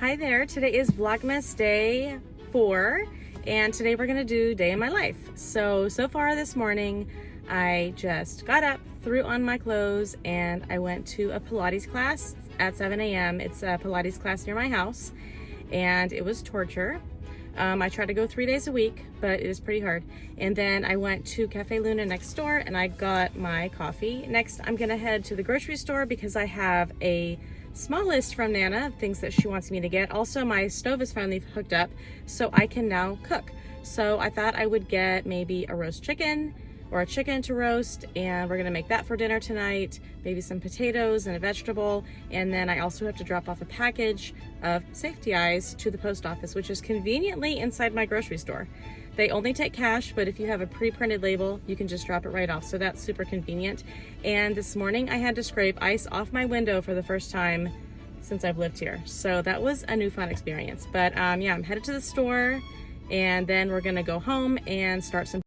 Hi there, today is Vlogmas day 4 and today we're gonna do day in my life. So far this morning I just got up, threw on my clothes, and I went to a Pilates class at 7 a.m. It's a Pilates class near my house and it was torture. I try to go 3 days a week, but it is pretty hard. And then I went to Cafe Luna next door and I got my coffee. Next, I'm gonna head to the grocery store because I have a small list from Nana of things that she wants me to get. Also, my stove is finally hooked up, so I can now cook. So I thought I would get maybe a roast chicken or a chicken to roast, and we're gonna make that for dinner tonight. Maybe some potatoes and a vegetable. And then I also have to drop off a package of safety eyes to the post office, which is conveniently inside my grocery store. They only take cash, but if you have a pre-printed label, you can just drop it right off. So that's super convenient. And this morning I had to scrape ice off my window for the first time since I've lived here. So that was a new fun experience. But yeah, I'm headed to the store and then we're gonna go home and start some.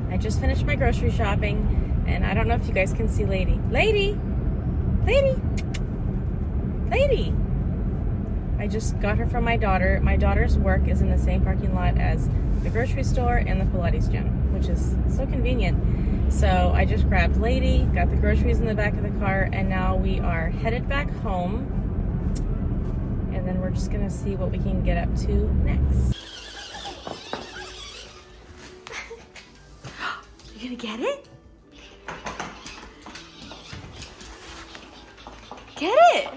I just finished my grocery shopping and I don't know if you guys can see Lady. I just got her from my daughter. My daughter's work is in the same parking lot as the grocery store and the Pilates gym, which is so convenient. So I just grabbed Lady, got the groceries in the back of the car, and now we are headed back home. And then we're just gonna see what we can get up to next. You gonna get it? Get it!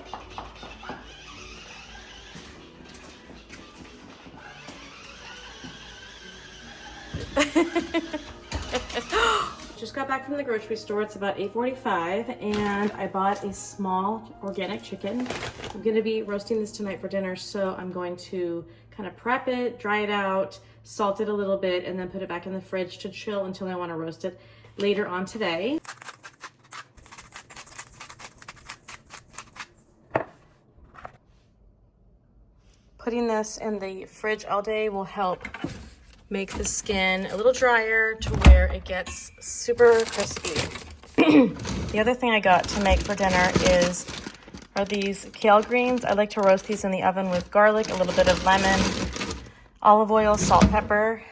Just got back from the grocery store. It's about 8:45 and I bought a small organic chicken. I'm gonna be roasting this tonight for dinner, so I'm going to kind of prep it, dry it out, salt it a little bit, and then put it back in the fridge to chill until I want to roast it later on today. Putting this in the fridge all day will help make the skin a little drier to where it gets super crispy. The other thing I got to make for dinner are these kale greens. I like to roast these in the oven with garlic, a little bit of lemon, olive oil, salt, pepper.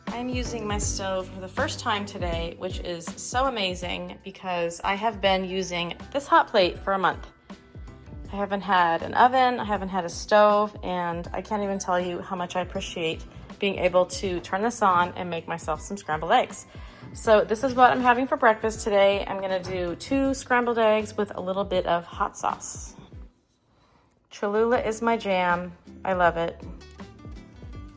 I'm using my stove for the first time today, which is so amazing because I have been using this hot plate for a month. I haven't had an oven, I haven't had a stove, and I can't even tell you how much I appreciate being able to turn this on and make myself some scrambled eggs. So this is what I'm having for breakfast today. I'm gonna do 2 scrambled eggs with a little bit of hot sauce. Cholula is my jam. I love it.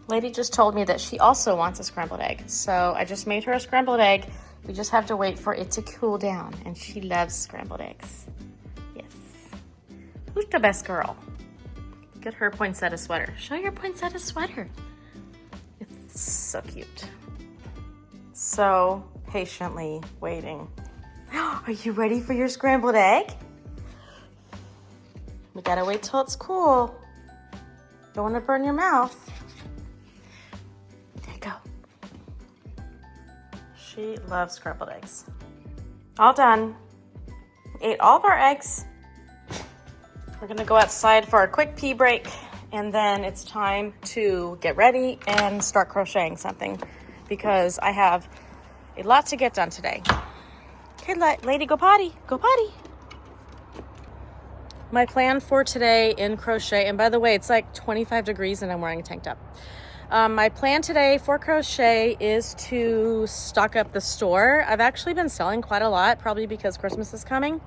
Lady just told me that she also wants a scrambled egg. So I just made her a scrambled egg. We just have to wait for it to cool down, and she loves scrambled eggs. Yes. Who's the best girl? Look at her poinsettia sweater. Show your poinsettia sweater. It's so cute. So patiently waiting. Are you ready for your scrambled egg? We gotta wait till it's cool. Don't want to burn your mouth. There you go. She loves scrambled eggs. All done. We ate all of our eggs. We're gonna go outside for a quick pee break, and then it's time to get ready and start crocheting something because I have a lot to get done today. Okay, lady, go potty, go potty. My plan for today in crochet, and by the way, it's like 25 degrees and I'm wearing a tank top. My plan today for crochet is to stock up the store. I've actually been selling quite a lot, probably because Christmas is coming.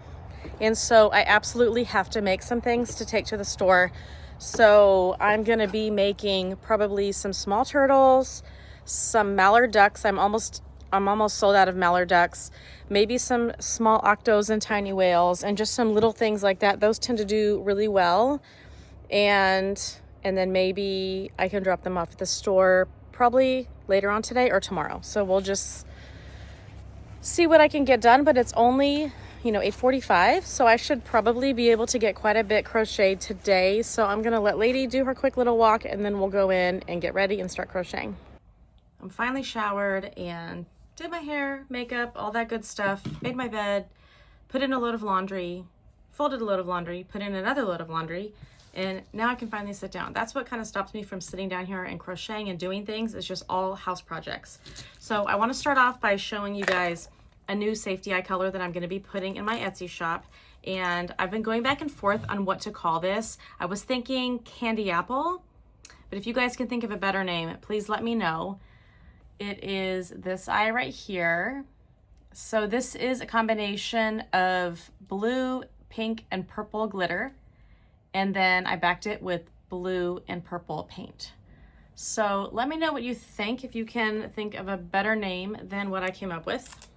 And so I absolutely have to make some things to take to the store. So I'm gonna be making probably some small turtles, some mallard ducks. I'm almost sold out of mallard ducks, maybe some small octos and tiny whales, and just some little things like that. Those tend to do really well. And then maybe I can drop them off at the store probably later on today or tomorrow. So we'll just see what I can get done, but it's only, 8:45, so I should probably be able to get quite a bit crocheted today. So I'm gonna let Lady do her quick little walk, and then we'll go in and get ready and start crocheting. I'm finally showered and did my hair, makeup, all that good stuff, made my bed, put in a load of laundry, folded a load of laundry, put in another load of laundry, and now I can finally sit down. That's what kind of stops me from sitting down here and crocheting and doing things. It's just all house projects. So I want to start off by showing you guys a new safety eye color that I'm going to be putting in my Etsy shop. And I've been going back and forth on what to call this. I was thinking candy apple, but if you guys can think of a better name, please let me know. It is this eye right here. So this is a combination of blue, pink, and purple glitter. And then I backed it with blue and purple paint. So let me know what you think, if you can think of a better name than what I came up with.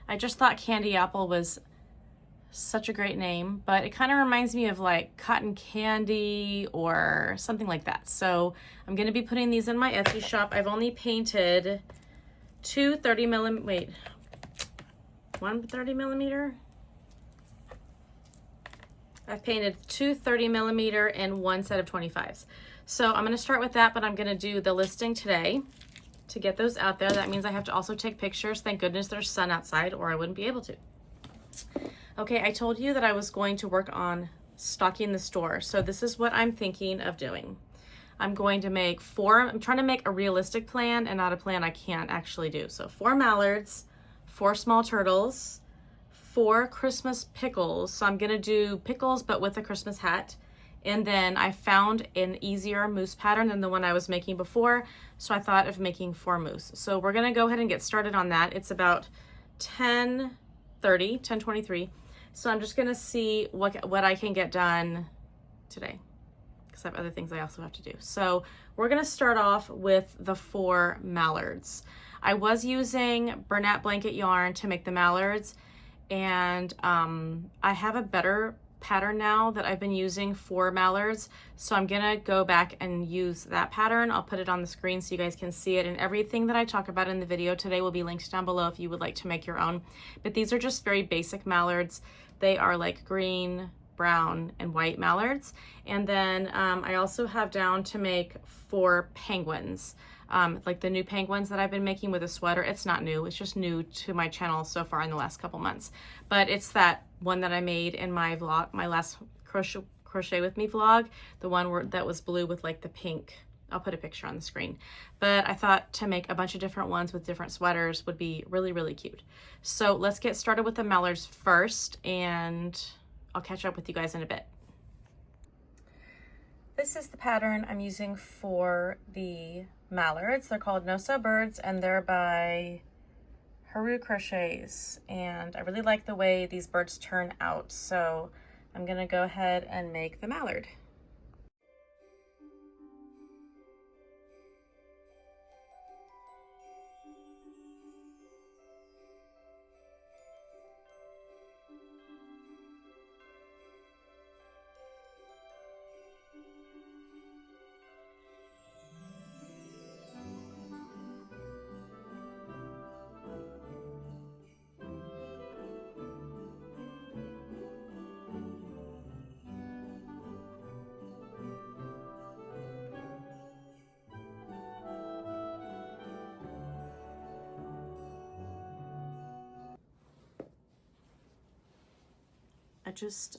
I just thought candy apple was such a great name, but it kind of reminds me of like cotton candy or something like that. So I'm going to be putting these in my Etsy shop. I've only painted one 30 millimeter. I've painted 2 30 millimeter and 1 set of 25s. So I'm going to start with that, but I'm going to do the listing today to get those out there. That means I have to also take pictures. Thank goodness there's sun outside, or I wouldn't be able to. Okay, I told you that I was going to work on stocking the store. So this is what I'm thinking of doing. I'm going to make I'm trying to make a realistic plan and not a plan I can't actually do. So 4 mallards, 4 small turtles, 4 Christmas pickles. So I'm gonna do pickles, but with a Christmas hat. And then I found an easier moose pattern than the one I was making before. So I thought of making 4 moose. So we're gonna go ahead and get started on that. It's about 10:23. So I'm just gonna see what I can get done today, because I have other things I also have to do. So we're gonna start off with the 4 mallards. I was using Bernat blanket yarn to make the mallards, and I have a better pattern now that I've been using for mallards. So I'm gonna go back and use that pattern. I'll put it on the screen so you guys can see it, and everything that I talk about in the video today will be linked down below if you would like to make your own. But these are just very basic mallards. They are like green, brown, and white mallards. And then I also have down to make 4 penguins. Like the new penguins that I've been making with a sweater. It's not new, it's just new to my channel so far in the last couple months. But it's that one that I made in my vlog, my last crochet with me vlog, the one that was blue with like the pink. I'll put a picture on the screen. But I thought to make a bunch of different ones with different sweaters would be really, really cute. So let's get started with the mallards first, and I'll catch up with you guys in a bit. This is the pattern I'm using for the mallards. They're called No Sew Birds, and they're by Haru Crochets, and I really like the way these birds turn out, so I'm gonna go ahead and make the mallard. I just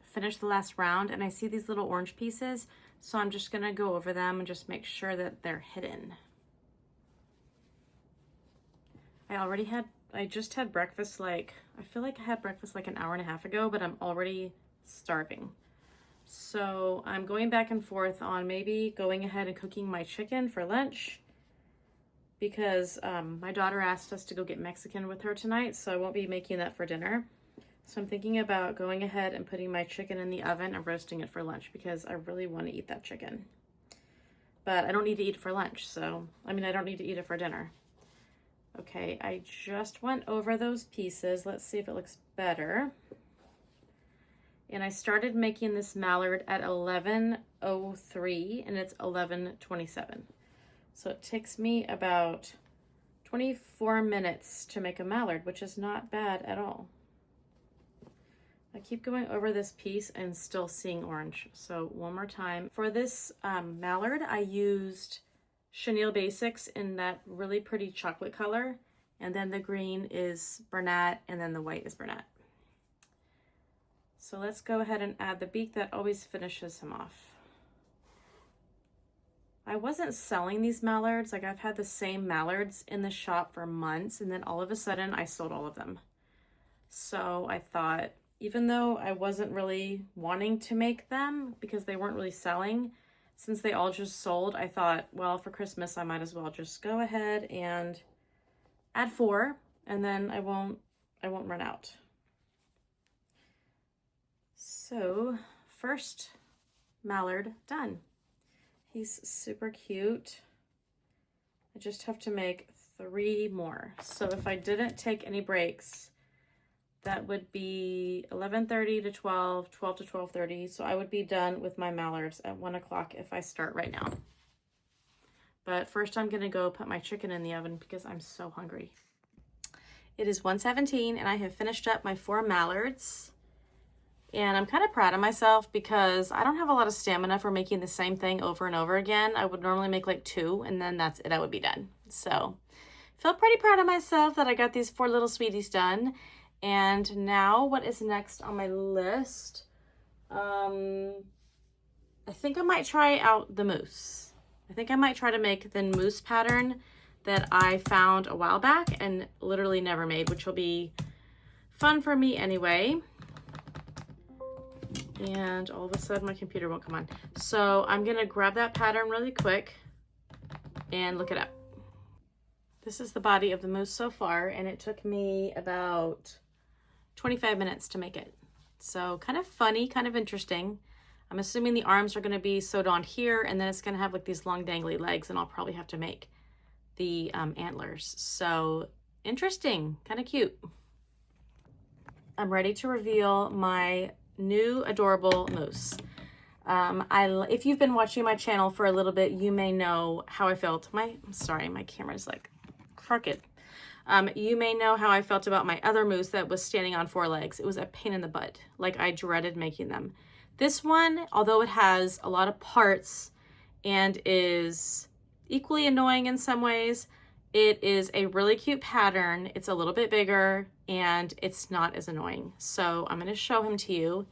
finished the last round and I see these little orange pieces, so I'm just gonna go over them and just make sure that they're hidden. I just had breakfast, I feel like I had breakfast like an hour and a half ago, but I'm already starving. So I'm going back and forth on maybe going ahead and cooking my chicken for lunch, because my daughter asked us to go get Mexican with her tonight, so I won't be making that for dinner. So I'm thinking about going ahead and putting my chicken in the oven and roasting it for lunch, because I really want to eat that chicken. But I don't need to eat it for lunch, so, I don't need to eat it for dinner. Okay, I just went over those pieces. Let's see if it looks better. And I started making this mallard at 11:03 and it's 11:27. So it takes me about 24 minutes to make a mallard, which is not bad at all. I keep going over this piece and still seeing orange. So one more time. For this mallard, I used Chenille Basics in that really pretty chocolate color. And then the green is Bernat, and then the white is Bernat. So let's go ahead and add the beak. That always finishes him off. I wasn't selling these mallards. I've had the same mallards in the shop for months, and then all of a sudden I sold all of them. So I thought, even though I wasn't really wanting to make them because they weren't really selling, since they all just sold, I thought, well, for Christmas, I might as well just go ahead and add 4, and then I won't run out. So first mallard done. He's super cute. I just have to make 3 more. So if I didn't take any breaks, that would be 11:30 to 12, 12 to 12:30. So I would be done with my mallards at 1 o'clock if I start right now. But first I'm gonna go put my chicken in the oven because I'm so hungry. It is 1:17 and I have finished up my 4 mallards. And I'm kind of proud of myself because I don't have a lot of stamina for making the same thing over and over again. I would normally make like 2 and then that's it, I would be done. So I feel pretty proud of myself that I got these 4 little sweeties done. And now what is next on my list? I think I might try out the moose. I think I might try to make the moose pattern that I found a while back and literally never made, which will be fun for me anyway. And all of a sudden my computer won't come on. So I'm gonna grab that pattern really quick and look it up. This is the body of the moose so far, and it took me about 25 minutes to make it. So kind of funny, kind of interesting. I'm assuming the arms are gonna be sewed on here, and then it's gonna have like these long dangly legs, and I'll probably have to make the antlers. So interesting, kind of cute. I'm ready to reveal my new adorable moose. If you've been watching my channel for a little bit, you may know how I felt. I'm sorry, my camera's like crooked. You may know how I felt about my other moose that was standing on 4 legs. It was a pain in the butt. Like, I dreaded making them. This one, although it has a lot of parts and is equally annoying in some ways, it is a really cute pattern. It's a little bit bigger and it's not as annoying. So I'm going to show him to you.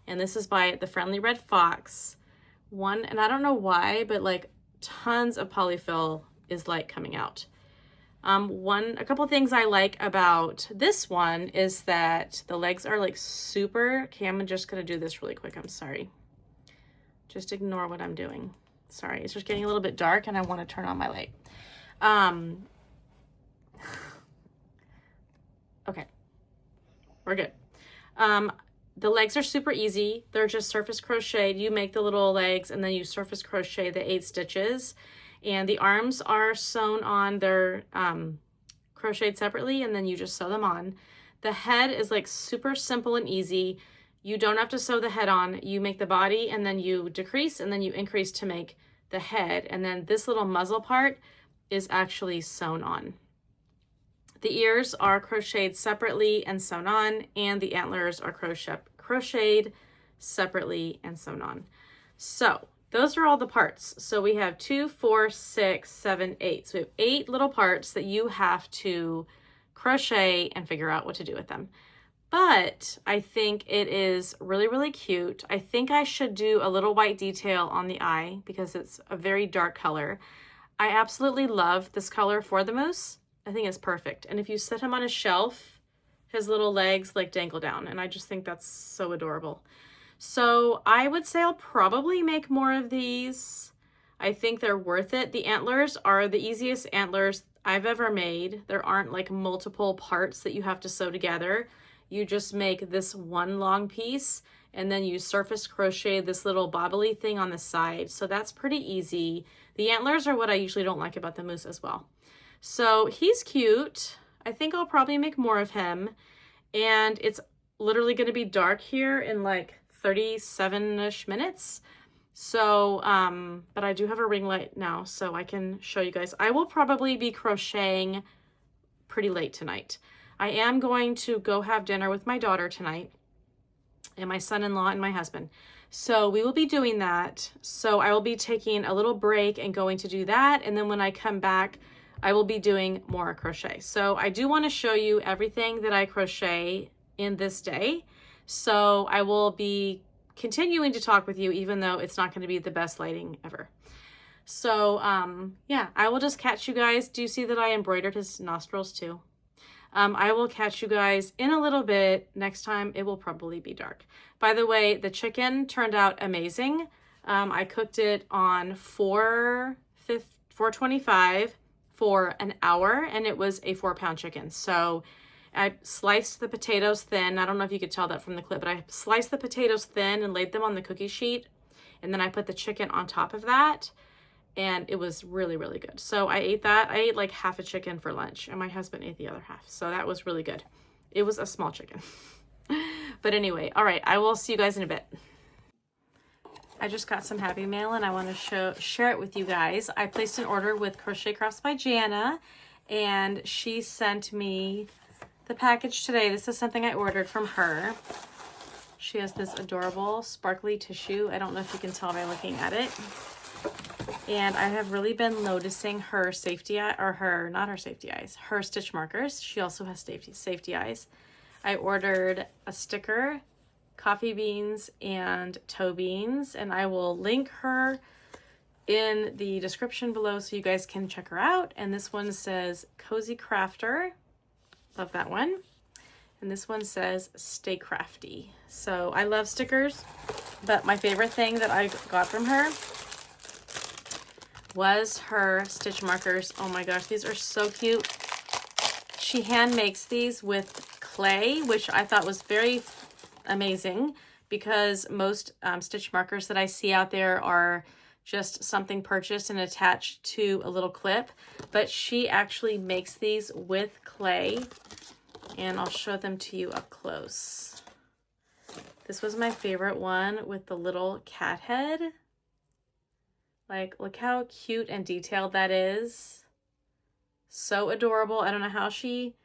And this is by the Friendly Red Fox. And I don't know why, but like tons of polyfill is like coming out. A couple things I like about this one is that the legs are like super, okay, I'm just gonna do this really quick, I'm sorry. Just ignore what I'm doing. Sorry, it's just getting a little bit dark and I wanna turn on my light. Okay, we're good. The legs are super easy. They're just surface crocheted. You make the little legs and then you surface crochet the 8 stitches. And the arms are sewn on. They're crocheted separately, and then you just sew them on. The head is like super simple and easy. You don't have to sew the head on. You make the body and then you decrease and then you increase to make the head. And then this little muzzle part is actually sewn on. The ears are crocheted separately and sewn on, and the antlers are crocheted separately and sewn on. So those are all the parts. So we have 2, 4, 6, 7, 8. So we have 8 little parts that you have to crochet and figure out what to do with them. But I think it is really, really cute. I think I should do a little white detail on the eye because it's a very dark color. I absolutely love this color for the moose. I think it's perfect. And if you set him on a shelf, his little legs like dangle down. And I just think that's so adorable. So I would say I'll probably make more of these. I think they're worth it. The antlers are the easiest antlers I've ever made. There aren't like multiple parts that you have to sew together. You just make this one long piece and then you surface crochet this little bobbly thing on the side. So that's pretty easy. The antlers are what I usually don't like about the moose as well. So he's cute. I think I'll probably make more of him. And it's literally going to be dark here in like 37-ish minutes. So, but I do have a ring light now, so I can show you guys. I will probably be crocheting pretty late tonight. I am going to go have dinner with my daughter tonight and my son-in-law and my husband. So we will be doing that. So I will be taking a little break and going to do that. And then when I come back, I will be doing more crochet. So I do want to show you everything that I crochet in this day. So I will be continuing to talk with you, even though it's not going to be the best lighting ever. So yeah, I will just catch you guys. Do you see that I embroidered his nostrils too? I will catch you guys in a little bit. Next time it will probably be dark. By the way, the chicken turned out amazing. I cooked it on 425 for an hour, and it was a 4-pound chicken. So I sliced the potatoes thin. I don't know if you could tell that from the clip, but I sliced the potatoes thin and laid them on the cookie sheet. And then I put the chicken on top of that. And it was really, really good. So I ate that. I ate like half a chicken for lunch, and my husband ate the other half. So that was really good. It was a small chicken. But anyway, all right, I will see you guys in a bit. I just got some Happy Mail and I want to share it with you guys. I placed an order with Crochet Crafts by Jana, and she sent me the package today. This is something I ordered from her. She has this adorable sparkly tissue. I don't know if you can tell by looking at it. And I have really been noticing her safety eye, or not her safety eyes, her stitch markers. She also has safety eyes. I ordered a sticker, coffee beans, and toe beans, and I will link her in the description below so you guys can check her out. And this one says Cozy Crafter. Love that one. And this one says Stay Crafty. So I love stickers, but my favorite thing that I got from her was her stitch markers. Oh my gosh, these are so cute. She hand makes these with clay, which I thought was very amazing, because most stitch markers that I see out there are just something purchased and attached to a little clip, but she actually makes these with clay, and I'll show them to you up close. This was my favorite one with the little cat head. Like, look how cute and detailed that is. So adorable. I don't know how she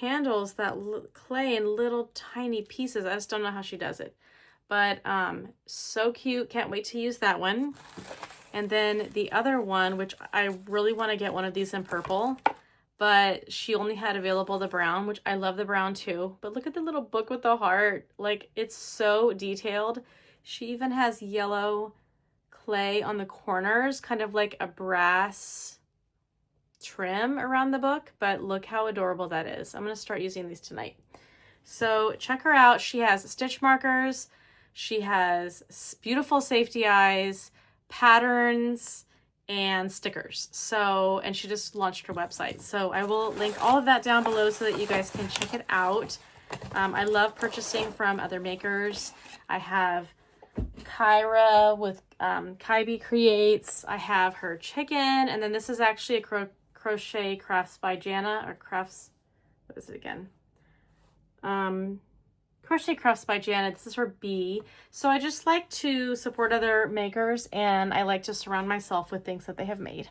handles that clay in little tiny pieces. I just don't know how she does it. But so cute. Can't wait to use that one. And then the other one, which I really want to get one of these in purple, but she only had available the brown, which I love the brown too. But look at the little book with the heart. Like, it's so detailed. She even has yellow clay on the corners, kind of like a brass trim around the book, but look how adorable that is. I'm going to start using these tonight. So check her out. She has stitch markers. She has beautiful safety eyes, patterns, and stickers. So, and she just launched her website. So I will link all of that down below so that you guys can check it out. I love purchasing from other makers. I have Kyra with Kybe Creates. I have her chicken, and then this is actually a Crochet Crafts by Jana, or Crafts, what is it again? Crochet Crafts by Jana. This is her bee. So I just like to support other makers, and I like to surround myself with things that they have made.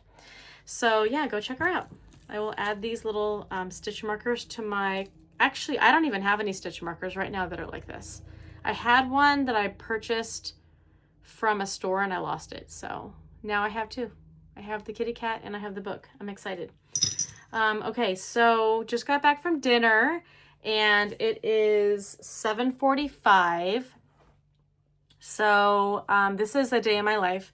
So yeah, go check her out. I will add these little stitch markers to my, actually I don't even have any stitch markers right now that are like this. I had one that I purchased from a store and I lost it. So now I have two. I have the kitty cat and I have the book. I'm excited. Okay, so just got back from dinner and it is 7:45. So this is a day in my life.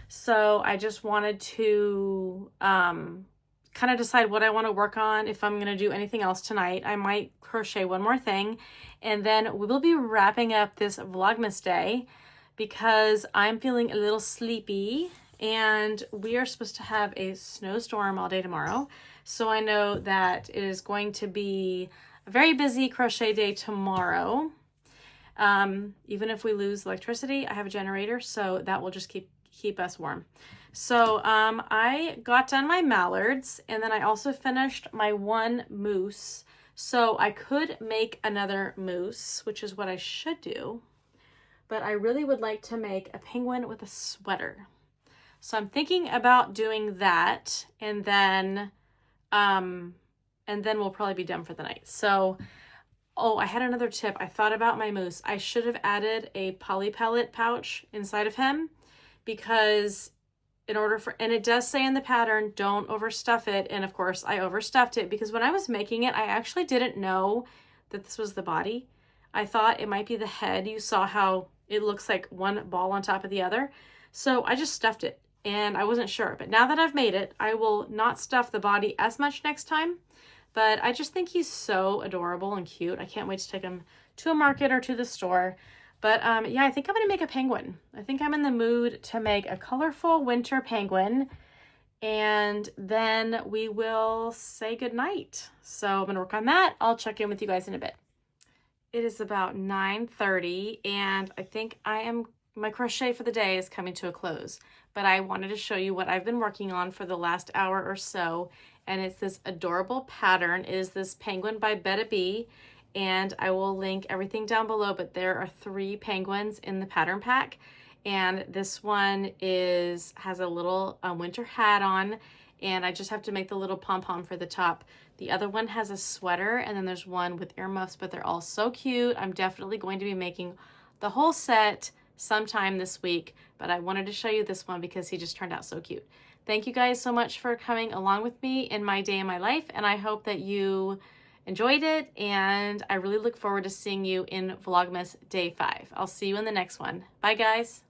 So I just wanted to kind of decide what I want to work on, if I'm going to do anything else tonight. I might crochet one more thing, and then we will be wrapping up this Vlogmas day because I'm feeling a little sleepy and we are supposed to have a snowstorm all day tomorrow. So I know that it is going to be a very busy crochet day tomorrow. Even if we lose electricity, I have a generator, so that will just keep us warm. So I got done my mallards, and then I also finished my one moose. So I could make another moose, which is what I should do, but I really would like to make a penguin with a sweater. So I'm thinking about doing that, and then we'll probably be done for the night. So, oh, I had another tip. I thought about my moose. I should have added a poly pellet pouch inside of him, because and it does say in the pattern, don't overstuff it. And of course I overstuffed it because when I was making it, I actually didn't know that this was the body. I thought it might be the head. You saw how it looks like one ball on top of the other. So I just stuffed it and I wasn't sure. But now that I've made it, I will not stuff the body as much next time. But I just think he's so adorable and cute. I can't wait to take him to a market or to the store. But yeah, I think I'm going to make a penguin. I think I'm in the mood to make a colorful winter penguin. And then we will say goodnight. So I'm going to work on that. I'll check in with you guys in a bit. It is about 9:30 and I think my crochet for the day is coming to a close. But I wanted to show you what I've been working on for the last hour or so. And it's this adorable pattern. It is this penguin by Betta Bee. And I will link everything down below, but there are 3 penguins in the pattern pack. And this one has a little winter hat on, and I just have to make the little pom-pom for the top. The other one has a sweater, and then there's one with earmuffs, but they're all so cute. I'm definitely going to be making the whole set sometime this week, but I wanted to show you this one because he just turned out so cute. Thank you guys so much for coming along with me in my day in my life, and I hope that you enjoyed it, and I really look forward to seeing you in Vlogmas Day 5. I'll see you in the next one. Bye, guys.